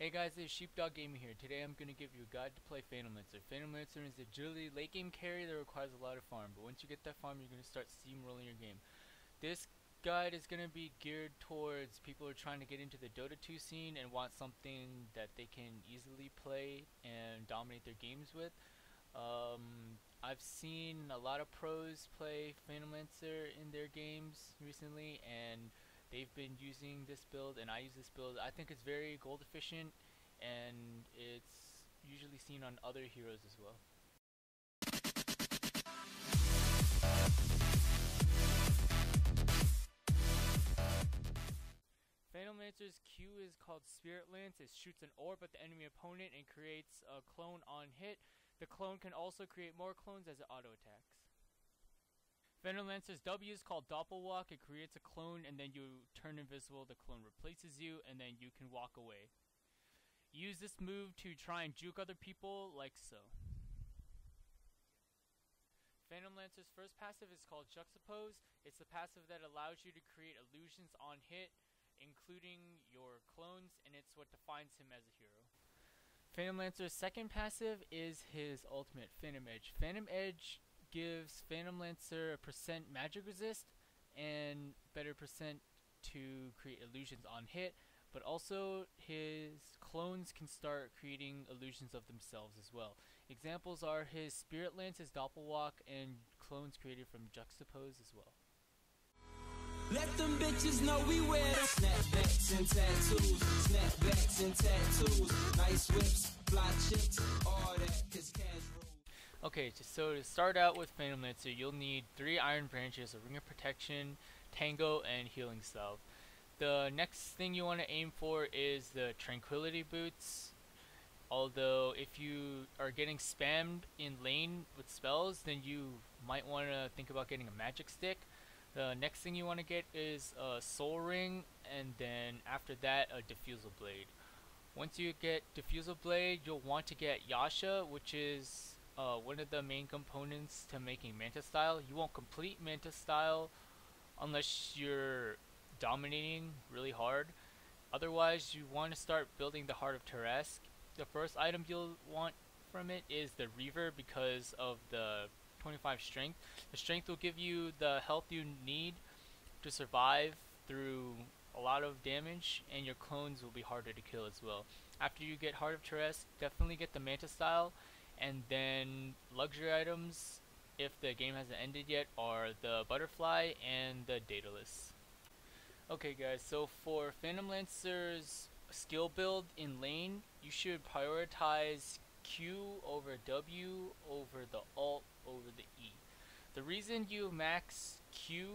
Hey guys, it's Sheepdog Gaming here. Today I'm going to give you a guide to play Phantom Lancer. Phantom Lancer is a agility late game carry that requires a lot of farm, but once you get that farm you're going to start steamrolling your game. This guide is going to be geared towards people who are trying to get into the Dota 2 scene and want something that they can easily play and dominate their games with. I've seen a lot of pros play Phantom Lancer in their games recently, and they've been using this build, and I use this build. I think it's very gold efficient, and it's usually seen on other heroes as well. Phantom Lancer's Q is called Spirit Lance. It shoots an orb at the enemy opponent and creates a clone on hit. The clone can also create more clones as it auto attacks. Phantom Lancer's W is called Doppelwalk. It creates a clone and then you turn invisible, the clone replaces you, and then you can walk away. Use this move to try and juke other people like so. Phantom Lancer's first passive is called Juxtapose. It's the passive that allows you to create illusions on hit, including your clones, and it's what defines him as a hero. Phantom Lancer's second passive is his ultimate, Phantom Edge. Phantom Edge gives Phantom Lancer a percent magic resist and better percent to create illusions on hit, but also his clones can start creating illusions of themselves as well. Examples are his Spirit Lance, his Doppelwalk, and clones created from Juxtapose as well. Let them bitches know we wear them snapbacks and tattoos, snapbacks and tattoos, nice whips, fly chicks, all that, cause cash rules. Okay, so to start out with Phantom Lancer, you'll need 3 Iron Branches, a Ring of Protection, Tango, and Healing Salve. The next thing you want to aim for is the Tranquility Boots. Although if you are getting spammed in lane with spells, then you might want to think about getting a Magic Stick. The next thing you want to get is a Soul Ring, and then after that a Diffusal Blade. Once you get Diffusal Blade, you'll want to get Yasha, which is one of the main components to making Manta Style. You won't complete Manta Style unless you're dominating really hard. Otherwise, you want to start building the Heart of Teresk. The first item you'll want from it is the Reaver because of the 25 strength. The strength will give you the health you need to survive through a lot of damage, and your clones will be harder to kill as well. After you get Heart of Teresk, definitely get the Manta Style, and then luxury items, if the game hasn't ended yet, are the Butterfly and the Daedalus. Okay guys, so for Phantom Lancer's skill build in lane, you should prioritize Q over W over the alt over the E. The reason you max Q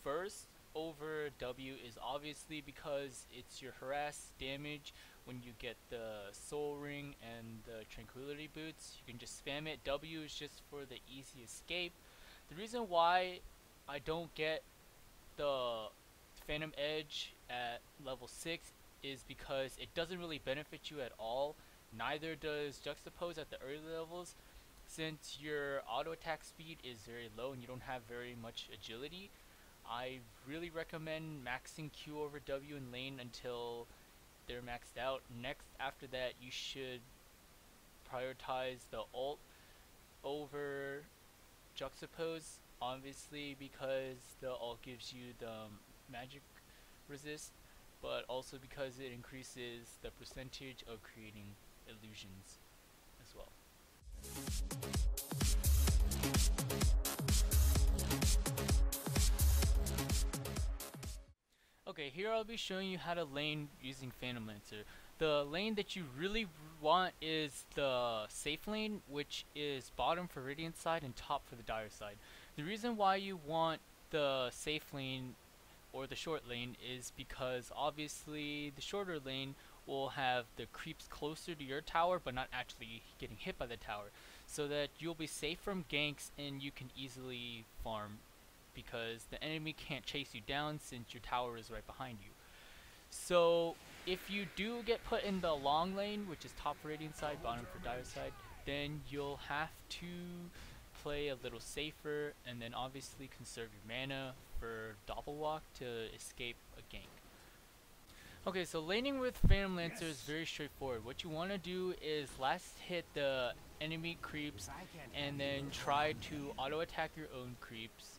first over W is obviously because it's your harass damage. When you get the Soul Ring and the Tranquility Boots, you can just spam it. W is just for the easy escape. The reason why I don't get the Phantom Edge at level 6 is because it doesn't really benefit you at all. Neither does Juxtapose at the early levels, since your auto attack speed is very low and you don't have very much agility. I really recommend maxing Q over W in lane until they're maxed out. Next, after that, you should prioritize the ult over Juxtapose, obviously because the ult gives you the magic resist, but also because it increases the percentage of creating illusions as well. Okay, here I'll be showing you how to lane using Phantom Lancer. The lane that you really want is the safe lane, which is bottom for Radiant side and top for the Dire side. The reason why you want the safe lane or the short lane is because obviously the shorter lane will have the creeps closer to your tower but not actually getting hit by the tower, so that you'll be safe from ganks and you can easily farm because the enemy can't chase you down since your tower is right behind you. So if you do get put in the long lane, which is top for Radiant side, bottom for Dire side, then you'll have to play a little safer and then obviously conserve your mana for Doppelwalk to escape a gank. Okay, so laning with Phantom Lancer is very straightforward. What you want to do is last hit the enemy creeps and then try to auto attack your own creeps,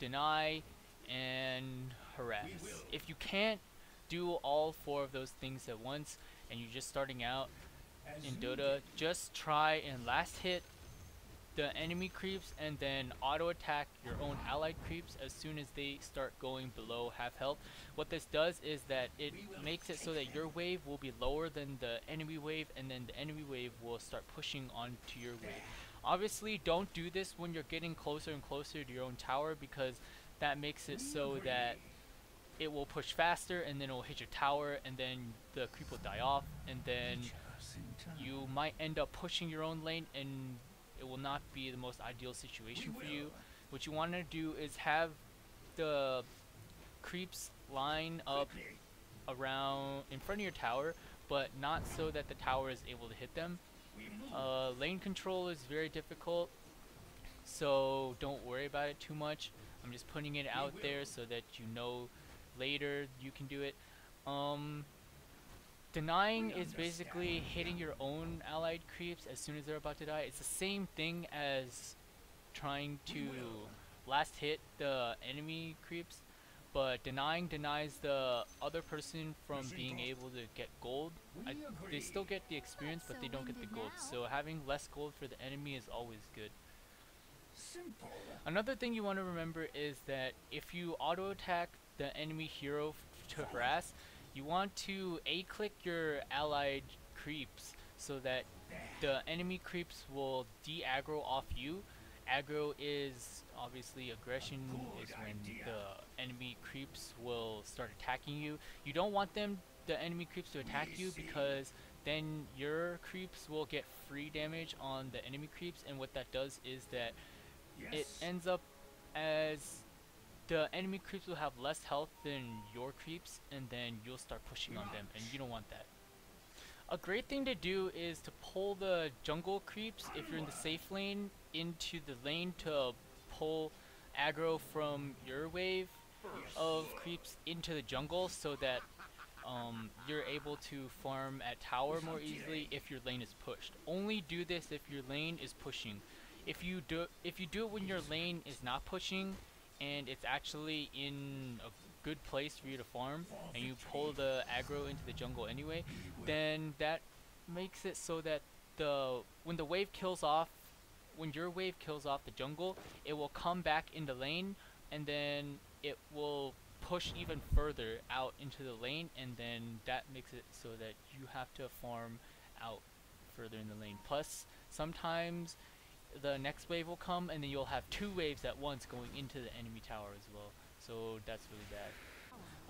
deny, and harass. If you can't do all four of those things at once and you're just starting out in Dota, just try and last hit the enemy creeps and then auto attack your own allied creeps as soon as they start going below half health. What this does is that it makes it so that your wave will be lower than the enemy wave, and then the enemy wave will start pushing onto your wave. Obviously don't do this when you're getting closer and closer to your own tower, because that makes it so that it will push faster and then it will hit your tower and then the creep will die off, and then you might end up pushing your own lane and it will not be the most ideal situation for you. What you want to do is have the creeps line up around in front of your tower, but not so that the tower is able to hit them. Lane control is very difficult, so don't worry about it too much. I'm just putting it out there so that you know later you can do it. Denying is basically hitting your own allied creeps as soon as they're about to die. It's the same thing as trying to last hit the enemy creeps, but denying denies the other person from being able to get gold. They still get the experience, but they don't get the gold, so having less gold for the enemy is always good. Another thing you want to remember is that if you auto attack the enemy hero to harass, you want to A-click your allied creeps so that the enemy creeps will de-aggro off you. Aggro is obviously aggression, is when the enemy creeps will start attacking you. You don't want the enemy creeps to attack you, because then your creeps will get free damage on the enemy creeps, and what that does is that it ends up as the enemy creeps will have less health than your creeps, and then you'll start pushing on them, and you don't want that. A great thing to do is to pull the jungle creeps, if you're in the safe lane, into the lane to pull aggro from your wave of creeps into the jungle, so that you're able to farm at tower more easily if your lane is pushed. Only do this if your lane is pushing. If you do it when your lane is not pushing and it's actually in a good place for you to farm, and you pull the aggro into the jungle anyway, then that makes it so that when your wave kills off the jungle, it will come back in the lane, and then it will push even further out into the lane, and then that makes it so that you have to farm out further in the lane. Plus, sometimes the next wave will come and then you'll have two waves at once going into the enemy tower as well, so that's really bad.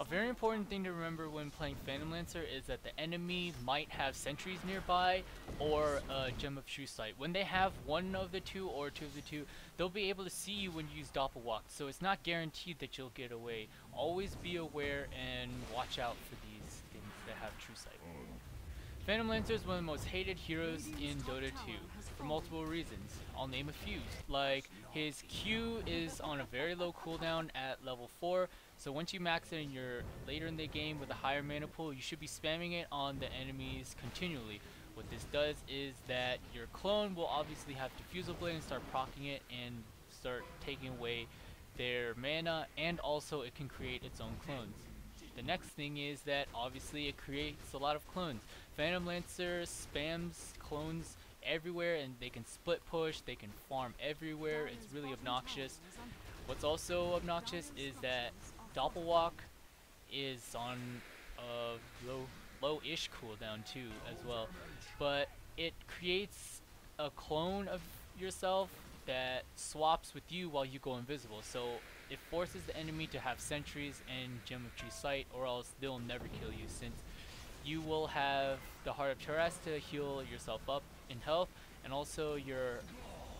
A very important thing to remember when playing Phantom Lancer is that the enemy might have sentries nearby or a Gem of True Sight. When they have one of the two or two of the two, they'll be able to see you when you use Doppelwalk, so it's not guaranteed that you'll get away. Always be aware and watch out for these things that have True Sight. Phantom Lancer is one of the most hated heroes in Dota 2 for multiple reasons. I'll name a few, like his Q is on a very low cooldown at level 4, so once you max it and you're later in the game with a higher mana pool, you should be spamming it on the enemies continually. What this does is that your clone will obviously have Diffusal Blade and start proccing it and start taking away their mana, and also it can create its own clones. The next thing is that obviously it creates a lot of clones. Phantom Lancer spams clones everywhere, and they can split push, they can farm everywhere. It's really obnoxious. What's also obnoxious is that Doppelwalk is on a low-ish cooldown too as well, but it creates a clone of yourself that swaps with you while you go invisible, so it forces the enemy to have sentries and Gem of True Sight, or else they'll never kill you, since you will have the Heart of Taras to heal yourself up in health, and also your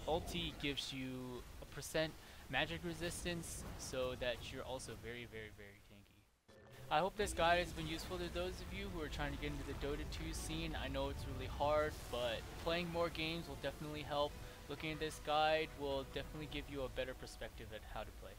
ulti gives you a percent magic resistance, so that you're also very, very, very tanky. I hope this guide has been useful to those of you who are trying to get into the Dota 2 scene. I know it's really hard, but playing more games will definitely help. Looking at this guide will definitely give you a better perspective at how to play.